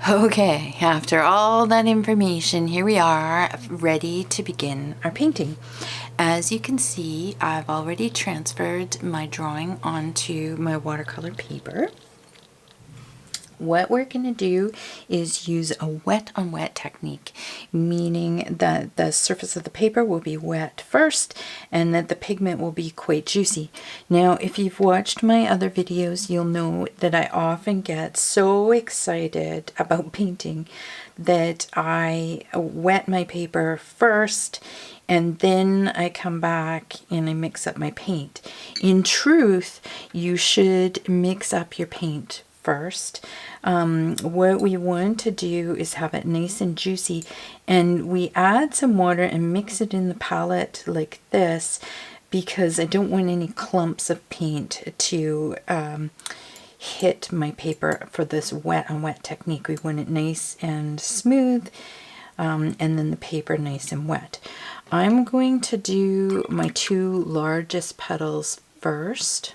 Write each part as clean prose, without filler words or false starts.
Okay, after all that information, here we are ready to begin our painting. As you can see, I've already transferred my drawing onto my watercolor paper. What we're going to do is use a wet on wet technique, meaning that the surface of the paper will be wet first and that the pigment will be quite juicy. Now, if you've watched my other videos, you'll know that I often get so excited about painting that I wet my paper first and then I come back and I mix up my paint. In truth, you should mix up your paint first. What we want to do is have it nice and juicy, and we add some water and mix it in the palette like this because I don't want any clumps of paint to hit my paper for this wet on wet technique. We want it nice and smooth, and then the paper nice and wet. I'm going to do my two largest petals first.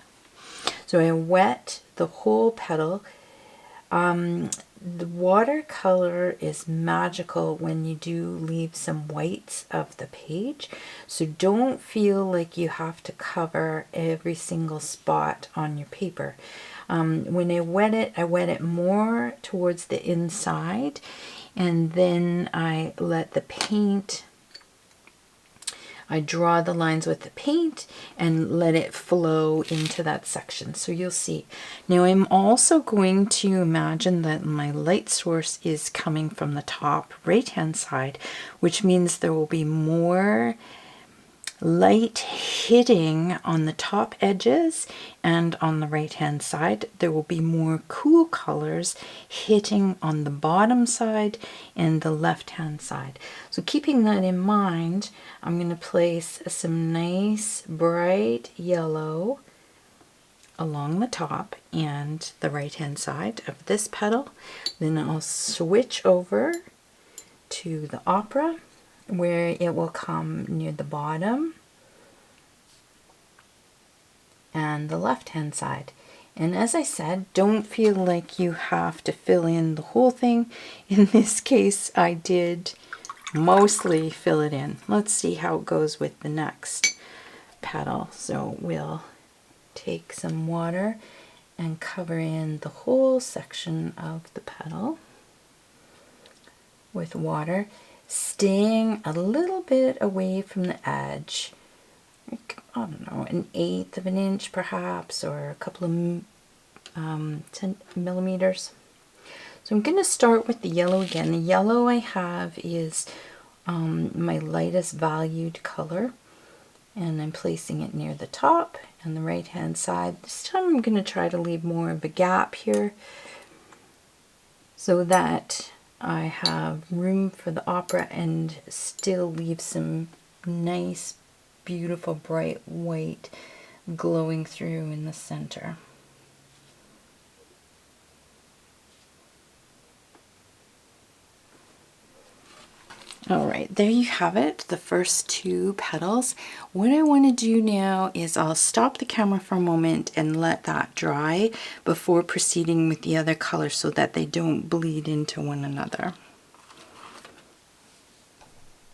So I wet the whole petal. The watercolor is magical when you do leave some whites of the page. So don't feel like you have to cover every single spot on your paper. When I wet it more towards the inside, and then I let the paint, I draw the lines with the paint and let it flow into that section. So you'll see. Now I'm also going to imagine that my light source is coming from the top right hand side, which means there will be more light hitting on the top edges, and on the right hand side there will be more cool colors hitting on the bottom side and the left hand side. So keeping that in mind, I'm going to place some nice bright yellow along the top and the right hand side of this petal. Then I'll switch over to the opera, where it will come near the bottom and the left hand side. And as I said, don't feel like you have to fill in the whole thing. In this case, I did mostly fill it in. Let's see how it goes with the next petal. So we'll take some water and cover in the whole section of the petal with water, staying a little bit away from the edge, like, I don't know, 1/8 of an inch perhaps, or a couple of 10 millimeters. So I'm going to start with the yellow again. The yellow I have is my lightest valued color, and I'm placing it near the top and the right hand side. This time I'm going to try to leave more of a gap here so that I have room for the opera and still leave some nice, beautiful, bright white glowing through in the center. Alright, there you have it, the first two petals. What I want to do now is I'll stop the camera for a moment and let that dry before proceeding with the other colors so that they don't bleed into one another.